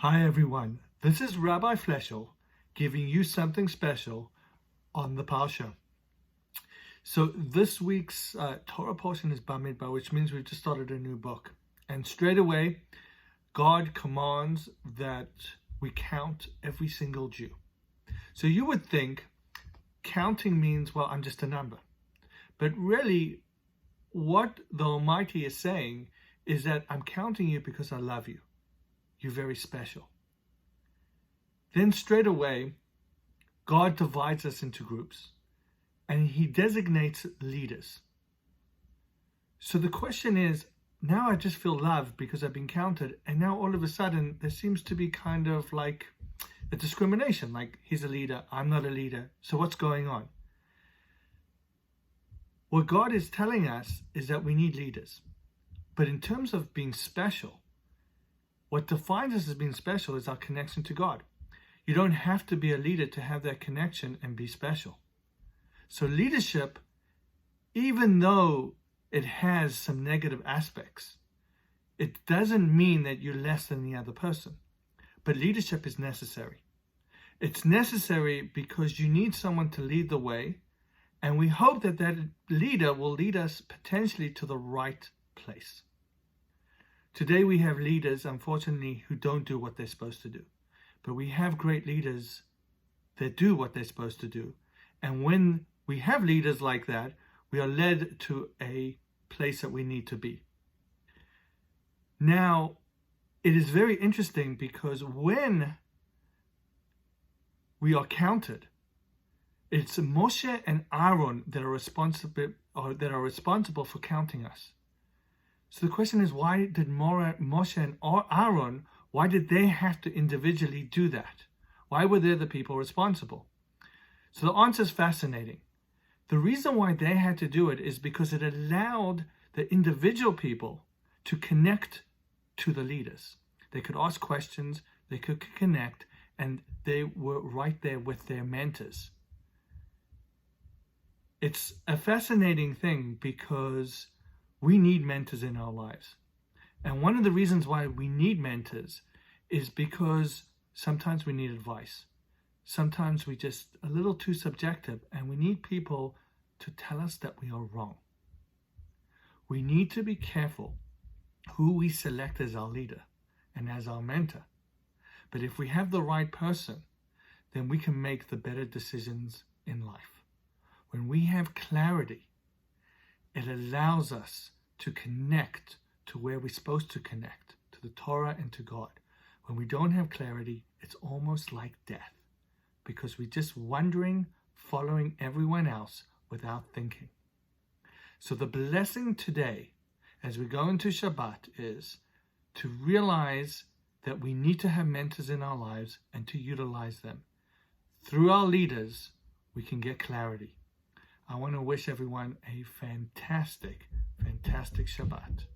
Hi everyone, this is Rabbi Fleschel giving you something special on the Parsha. So this week's Torah portion is Bamidbar, which means we've just started a new book. And straight away, God commands that we count every single Jew. So you would think counting means, well, I'm just a number. But really, what the Almighty is saying is that I'm counting you because I love you. You're very special. Then straight away, God divides us into groups and he designates leaders. So the question is, now I just feel loved because I've been counted, and now all of a sudden there seems to be kind of like a discrimination, like he's a leader, I'm not a leader, so what's going on? What God is telling us is that we need leaders. But in terms of being special, what defines us as being special is our connection to God. You don't have to be a leader to have that connection and be special. So leadership, even though it has some negative aspects, it doesn't mean that you're less than the other person. But leadership is necessary. It's necessary because you need someone to lead the way, and we hope that that leader will lead us potentially to the right place. Today we have leaders, unfortunately, who don't do what they're supposed to do. But we have great leaders that do what they're supposed to do. And when we have leaders like that, we are led to a place that we need to be. Now, it is very interesting because when we are counted, it's Moshe and Aaron that are responsible for counting us. So the question is, why did Moshe and Aaron, why did they have to individually do that? Why were they the people responsible? So the answer is fascinating. The reason why they had to do it is because it allowed the individual people to connect to the leaders. They could ask questions, they could connect, and they were right there with their mentors. It's a fascinating thing because we need mentors in our lives. And one of the reasons why we need mentors is because sometimes we need advice. Sometimes we're just a little too subjective and we need people to tell us that we are wrong. We need to be careful who we select as our leader and as our mentor. But if we have the right person, then we can make the better decisions in life. When we have clarity, it allows us to connect to where we're supposed to connect, to the Torah and to God. When we don't have clarity, it's almost like death, because we're just wandering, following everyone else without thinking. So the blessing today, as we go into Shabbat, is to realize that we need to have mentors in our lives and to utilize them. Through our leaders, we can get clarity. I want to wish everyone a fantastic Shabbat.